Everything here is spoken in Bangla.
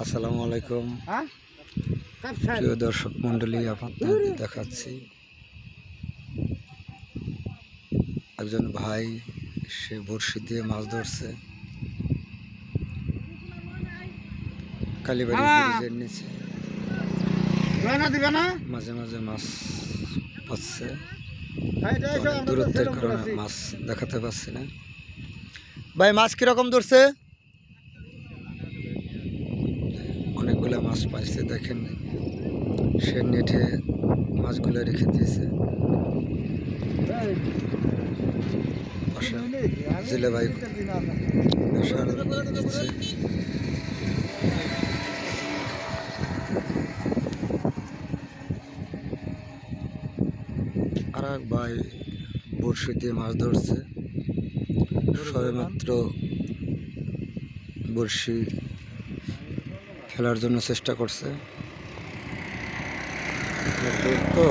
আসসালামু আলাইকুম প্রিয় দর্শক মন্ডলী, আপনাদের দেখাচ্ছি একজন ভাই, সে বড়শি দিয়ে মাছ ধরছে কালীবাড়ি ব্রিজের নিচে। মাঝে মাঝে মাছ পাচ্ছে, দূরত্বের কারণে মাছ দেখাতে পারছি না। ভাই মাছ কিরকম ধরছে? অনেকগুলো মাছ পাইছে, দেখেন সে নেটে মাছগুলো রেখে দিয়েছে। জেলে ভাই দিচ্ছে। আর এক ভাই বড়শি দিয়ে মাছ ধরছে, সবেমাত্র বড়শি ফেলার জন্য চেষ্টা করছে তো